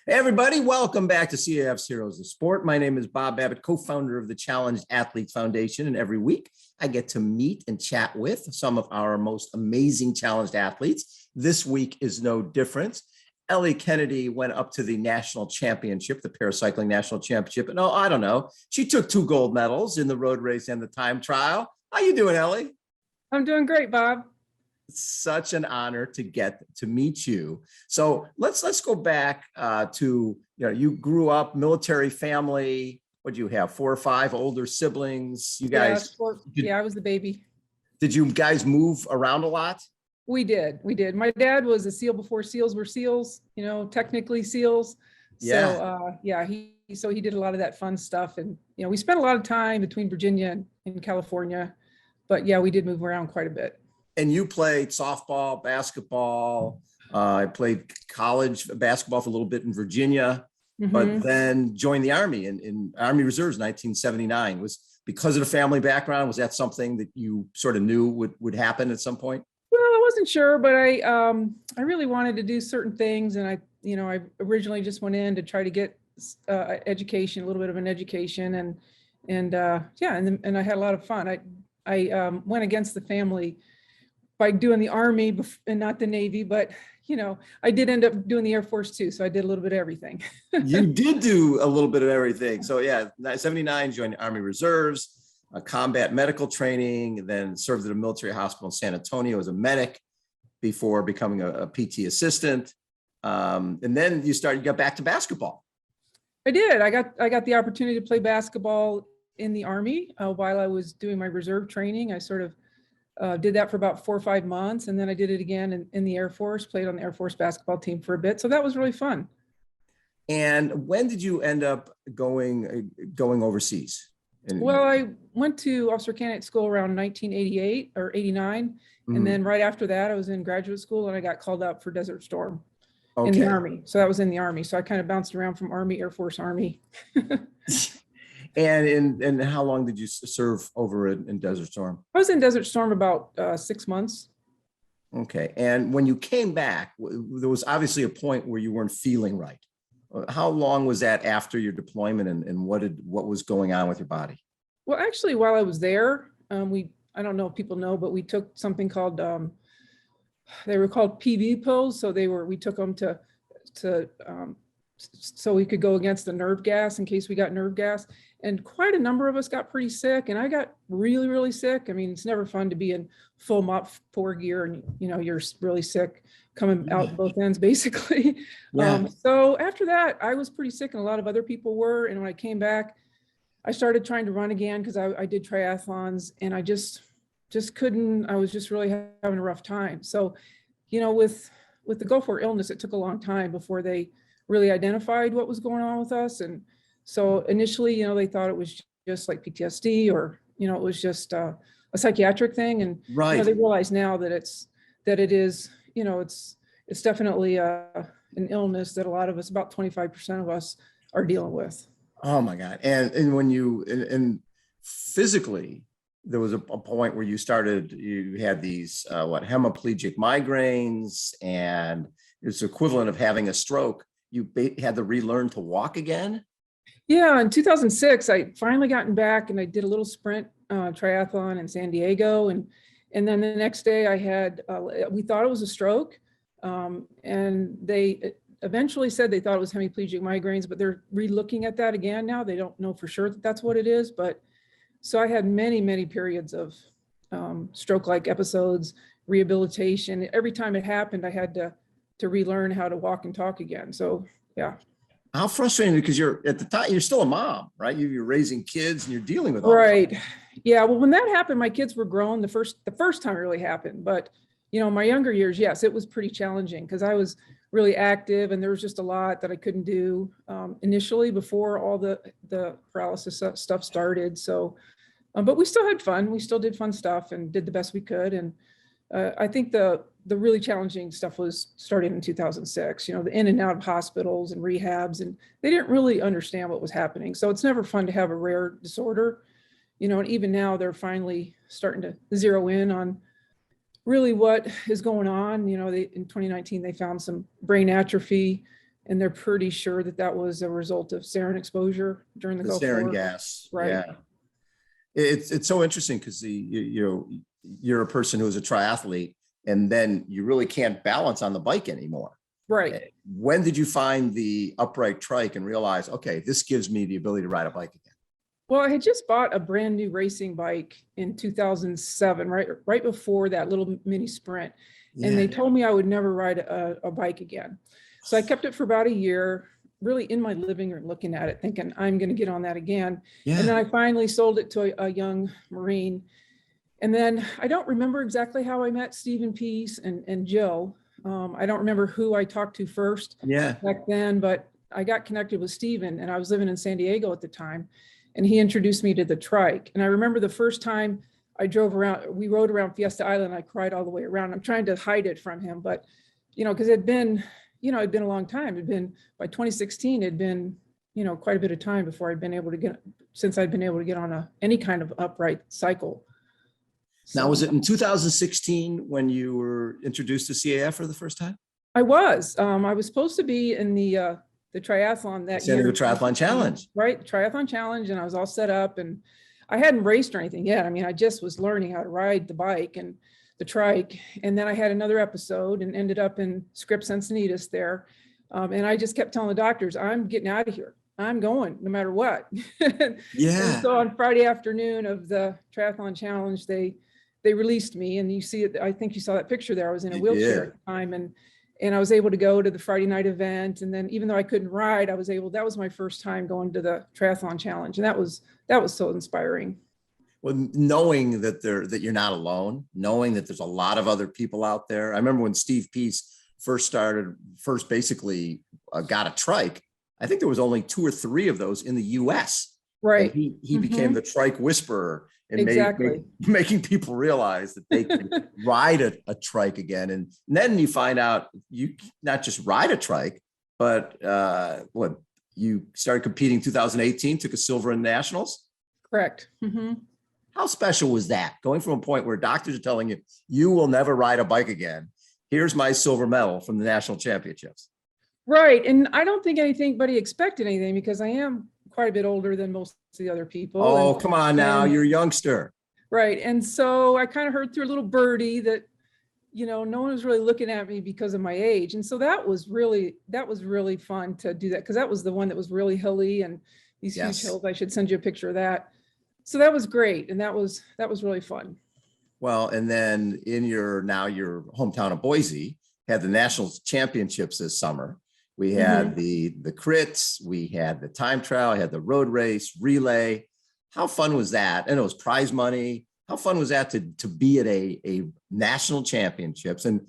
Hey everybody, welcome back to CAF's Heroes of Sport. My name is Bob Babbitt, co-founder of the Challenged Athletes Foundation, and every week I get to meet and chat with some of our most amazing challenged athletes. This week is no different. Ellie Kennedy went up to the national championship, the paracycling national championship, and I don't know, she took 2 gold medals in the road race and the time trial. How you doing, Ellie? I'm doing great, Bob. Such an honor to get to meet you. So let's go back to, you grew up military family. What do you have? 4 or 5 older siblings? You guys? Yeah, I was the baby. Did you guys move around a lot? We did. My dad was a SEAL before SEALs were SEALs, technically SEAls. So he did a lot of that fun stuff. And, we spent a lot of time between Virginia and California, but yeah, we did move around quite a bit. And you played softball, basketball. I played college basketball for a little bit in Virginia, but then joined the Army in Army Reserves in 1979. Was because of the family background, was that something that you sort of knew would happen at some point? Well, I wasn't sure, but I really wanted to do certain things. And I originally just went in to try to get education, a little bit of an education. And I had a lot of fun. I went against the family by doing the Army and not the Navy, but I did end up doing the Air Force too. So I did a little bit of everything. You did do a little bit of everything. So yeah, 79, joined the Army Reserves, combat medical training, then served at a military hospital in San Antonio as a medic before becoming a PT assistant. And then you got back to basketball. I did. I got the opportunity to play basketball in the Army while I was doing my reserve training. I sort of did that for about 4 or 5 months. And then I did it again in the Air Force, played on the Air Force basketball team for a bit. So that was really fun. And when did you end up going overseas? Well, I went to officer candidate school around 1988 or 89. And then right after that, I was in graduate school and I got called out for Desert Storm in the Army. So that was in the Army. So I kind of bounced around from Army, Air Force, Army. And how long did you serve over in Desert Storm? I was in Desert Storm about 6 months. Okay. And when you came back, there was obviously a point where you weren't feeling right. How long was that after your deployment, and what was going on with your body? Well, actually, while I was there, I don't know if people know, but we took something called, they were called PV pills. So we took them so we could go against the nerve gas in case we got nerve gas. And quite a number of us got pretty sick, and I got really, really sick. I mean, it's never fun to be in full MOP 4 gear and you're really sick coming out both ends basically. Yeah. So after that, I was pretty sick and a lot of other people were. And when I came back, I started trying to run again because I did triathlons and I just couldn't. I was just really having a rough time. So, with the Gulf War illness, it took a long time before they really identified what was going on with us. And so initially, they thought it was just like PTSD or, it was just a psychiatric thing. And they realize now that it is, it's definitely an illness that a lot of us, about 25% of us, are dealing with. Oh my God. And when and physically, there was a point where you had these, hemiplegic migraines, and it's equivalent of having a stroke. You had to relearn to walk again? Yeah, in 2006, I finally gotten back and I did a little sprint triathlon in San Diego. And then the next day I had, we thought it was a stroke. And they eventually said they thought it was hemiplegic migraines, but they're re-looking at that again now. They don't know for sure that that's what it is. But so I had many, many periods of stroke-like episodes, rehabilitation. Every time it happened, I had to relearn how to walk and talk again. So, yeah. How frustrating, because at the time, you're still a mom, right? You're raising kids and you're dealing with all right. Yeah. Well, when that happened, my kids were grown the first time it really happened. But, my younger years, yes, it was pretty challenging because I was really active and there was just a lot that I couldn't do initially before all the paralysis stuff started. So, but we still had fun. We still did fun stuff and did the best we could. And I think the really challenging stuff was starting in 2006, the in and out of hospitals and rehabs, and they didn't really understand what was happening. So it's never fun to have a rare disorder, and even now they're finally starting to zero in on really what is going on. In 2019, they found some brain atrophy And they're pretty sure that that was a result of sarin exposure during the The Gulf sarin War. gas. Right. Yeah. It's so interesting because you're a person who is a triathlete, and then you really can't balance on the bike anymore. Right. When did you find the upright trike and realize, okay, this gives me the ability to ride a bike again? Well, I had just bought a brand new racing bike in 2007, right before that little mini sprint. And they told me I would never ride a bike again. So I kept it for about a year, really in my living room, looking at it, thinking I'm going to get on that again. Yeah. And then I finally sold it to a young Marine. And then I don't remember exactly how I met Stephen Peace and Jill. I don't remember who I talked to first back then, but I got connected with Stephen, and I was living in San Diego at the time. And he introduced me to the Trike. And I remember the first time I drove around, we rode around Fiesta Island, I cried all the way around. I'm trying to hide it from him, but, because it'd been a long time. It'd been, by 2016, it'd been, quite a bit of time before I'd been able to get on any kind of upright cycle. Now, was it in 2016 when you were introduced to CAF for the first time? I was supposed to be in the triathlon that San year. Diego Triathlon Challenge. Right, triathlon challenge, and I was all set up, and I hadn't raced or anything yet. I mean, I just was learning how to ride the bike and the trike, and then I had another episode and ended up in Scripps Encinitas there, and I just kept telling the doctors, I'm getting out of here. I'm going no matter what. Yeah. And so on Friday afternoon of the triathlon challenge, they released me, and you see it. I think you saw that picture there. I was in a wheelchair at the time, and I was able to go to the Friday night event. And then even though I couldn't ride, that was my first time going to the triathlon challenge. And that was so inspiring. Well, knowing that you're not alone, knowing that there's a lot of other people out there. I remember when Steve Peace first basically got a trike. I think there was only 2 or 3 of those in the US. Right. And he became the trike whisperer, and making people realize that they can ride a trike again. And then you find out you not just ride a trike, but you started competing 2018, took a silver in nationals. Correct. Mm-hmm. How special was that? Going from a point where doctors are telling you, you will never ride a bike again. Here's my silver medal from the national championships. Right. And I don't think anybody expected anything, because I am quite a bit older than most of the other people. Oh, come on now. You're a youngster. Right. And so I kind of heard through a little birdie that, no one was really looking at me because of my age. And so that was really fun to do that, because that was the one that was really hilly and these huge hills. I should send you a picture of that. So that was great. And that was really fun. Well, and then in your hometown of Boise had the national championships this summer. We had the crits, we had the time trial, I had the road race, relay. How fun was that? And it was prize money. How fun was that to be at a national championships? And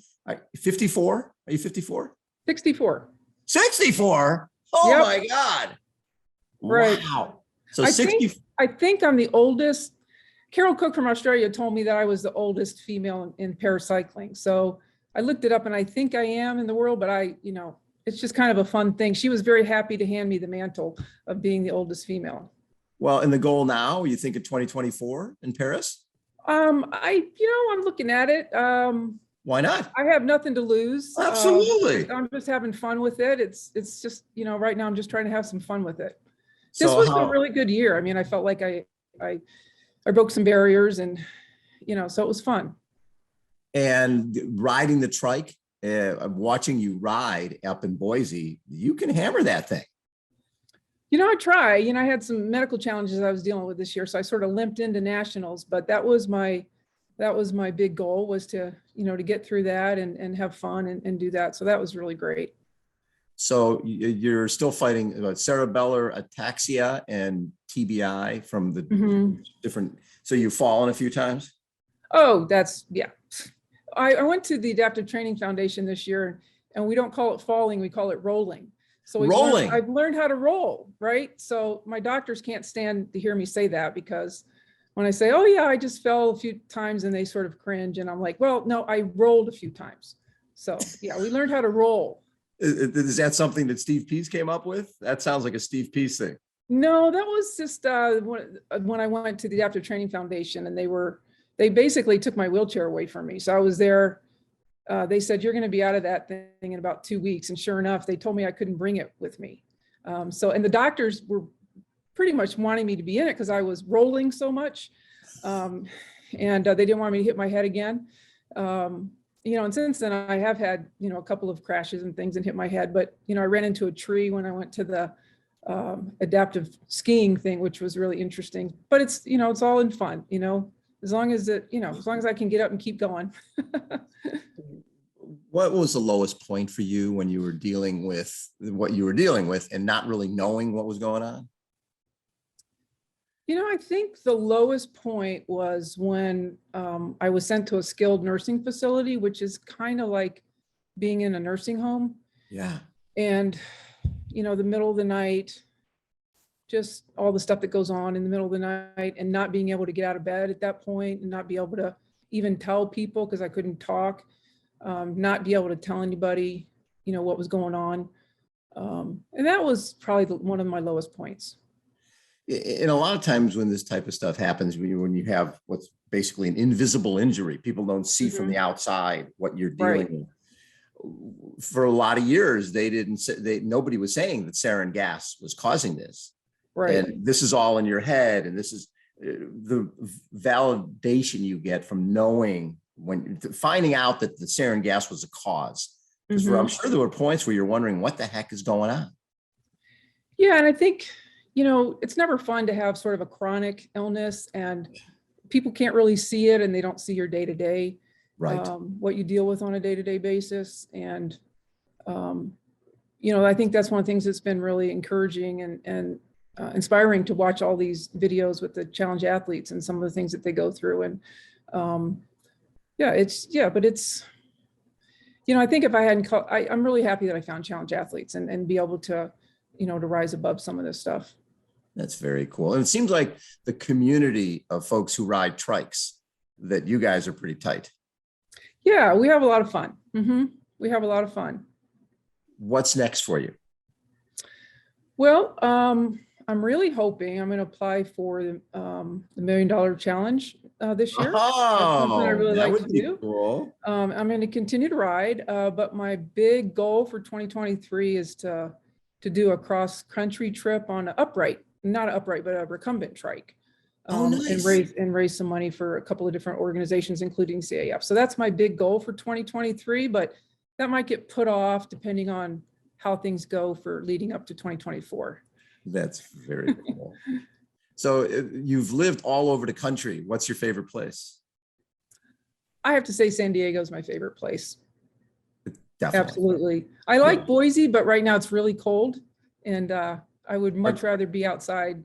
54? Are you 54? 64. 64? Oh my God. Right. Wow. So I think I'm the oldest. Carol Cook from Australia told me that I was the oldest female in paracycling. So I looked it up, and I think I am in the world, but it's just kind of a fun thing. She was very happy to hand me the mantle of being the oldest female. Well, and the goal now, you think of 2024 in Paris? I'm looking at it. Why not? I have nothing to lose. Absolutely. I'm just having fun with it. It's just, right now I'm just trying to have some fun with it. This was a really good year. I mean, I felt like I broke some barriers, and, so it was fun. And riding the trike, watching you ride up in Boise, you can hammer that thing. I try. I had some medical challenges I was dealing with this year, so I sort of limped into nationals. But that was my big goal, was to to get through that and have fun and do that. So that was really great. So you're still fighting cerebellar ataxia and TBI from the different. So you've fallen a few times. Oh, I went to the Adaptive Training Foundation this year, and we don't call it falling, we call it rolling. So I've learned how to roll, right? So my doctors can't stand to hear me say that, because when I say, oh yeah, I just fell a few times, and they sort of cringe, and I'm like, well, no, I rolled a few times. So yeah, we learned how to roll. Is that something that Steve Peace came up with? That sounds like a Steve Peace thing. No, that was just when I went to the Adaptive Training Foundation, and they basically took my wheelchair away from me. So I was there they said, you're going to be out of that thing in about 2 weeks. And sure enough, they told me I couldn't bring it with me. And the doctors were pretty much wanting me to be in it because I was rolling so much. And they didn't want me to hit my head again. And since then I have had, a couple of crashes and things and hit my head, but, I ran into a tree when I went to the adaptive skiing thing, which was really interesting, but it's all in fun, as long as I can get up and keep going. What was the lowest point for you when you were dealing with what you were dealing with and not really knowing what was going on? I think the lowest point was when I was sent to a skilled nursing facility, which is kind of like being in a nursing home. Yeah. And, the middle of the night, just all the stuff that goes on in the middle of the night, and not being able to get out of bed at that point, and not be able to even tell people because I couldn't talk, not be able to tell anybody, what was going on. And that was probably one of my lowest points. And a lot of times when this type of stuff happens, when you have what's basically an invisible injury, people don't see from the outside what you're dealing with. For a lot of years, nobody was saying that sarin gas was causing this. Right. And this is all in your head. And this is the validation you get from finding out that the sarin gas was a cause. Because I'm sure there were points where you're wondering what the heck is going on. Yeah. And I think, it's never fun to have sort of a chronic illness and people can't really see it and they don't see your day to day, what you deal with on a day to day basis. And, I think that's one of the things that's been really encouraging and inspiring to watch all these videos with the challenge athletes and some of the things that they go through. And but it's, I think if I hadn't, I'm really happy that I found challenge athletes and be able to, to rise above some of this stuff. That's very cool. And it seems like the community of folks who ride trikes, that you guys are pretty tight. Yeah, we have a lot of fun. We have a lot of fun. What's next for you? Well, I'm really hoping I'm going to apply for the $1 Million Challenge this year. Oh, that's something I really like to do. Cool. I'm going to continue to ride, but my big goal for 2023 is to do a cross-country trip on an upright, not an upright, but a recumbent trike. Nice. and raise some money for a couple of different organizations, including CAF. So that's my big goal for 2023, but that might get put off depending on how things go for leading up to 2024. That's very cool. So you've lived all over the country. What's your favorite place? I have to say San Diego is my favorite place. Definitely. Absolutely. I like Boise, but right now it's really cold and I would much rather be outside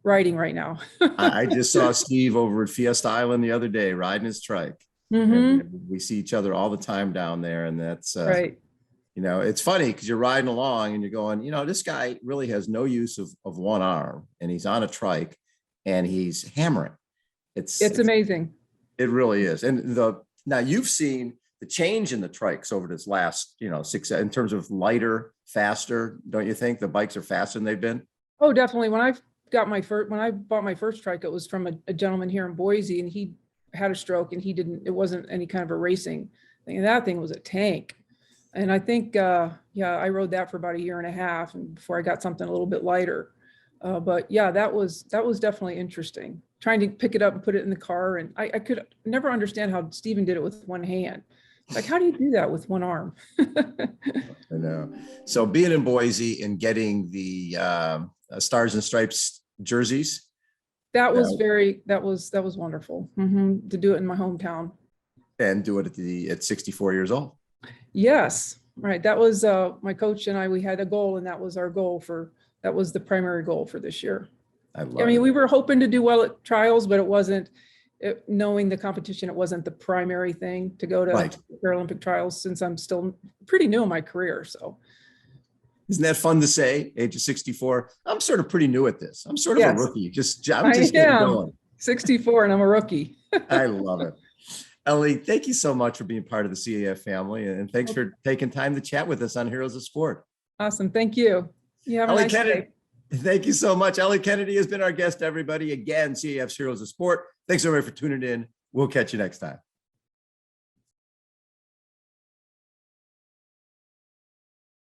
riding right now. I just saw Steve over at Fiesta Island the other day riding his trike. And we see each other all the time down there. And that's right. It's funny because you're riding along and you're going, this guy really has no use of one arm and he's on a trike and he's hammering. It's amazing. It really is. And now you've seen the change in the trikes over this last, 6 in terms of lighter, faster. Don't you think the bikes are faster than they've been? Oh, definitely. When I bought my first trike, it was from a gentleman here in Boise, and he had a stroke and it wasn't any kind of a racing thing. And that thing was a tank. And I think, I rode that for about 1.5 years and before I got something a little bit lighter. But yeah, that was definitely interesting. Trying to pick it up and put it in the car. And I could never understand how Steven did it with one hand. Like, how do you do that with one arm? I know. So being in Boise and getting the Stars and Stripes jerseys. That was wonderful to do it in my hometown. And do it at 64 years old. Yes, right. That was my coach and we had a goal, and that was our goal that was the primary goal for this year. I mean, we were hoping to do well at trials, but it wasn't, knowing the competition, it wasn't the primary thing to go to Paralympic trials, since I'm still pretty new in my career. So isn't that fun to say? Age of 64. I'm sort of pretty new at this. I'm sort of a rookie. I'm just getting going. 64 and I'm a rookie. I love it. Ellie, thank you so much for being part of the CAF family, and thanks for taking time to chat with us on Heroes of Sport. Awesome. Thank you. You have a nice day. Thank you so much. Ellie Kennedy has been our guest, everybody. Again, CAF's Heroes of Sport. Thanks everybody for tuning in. We'll catch you next time.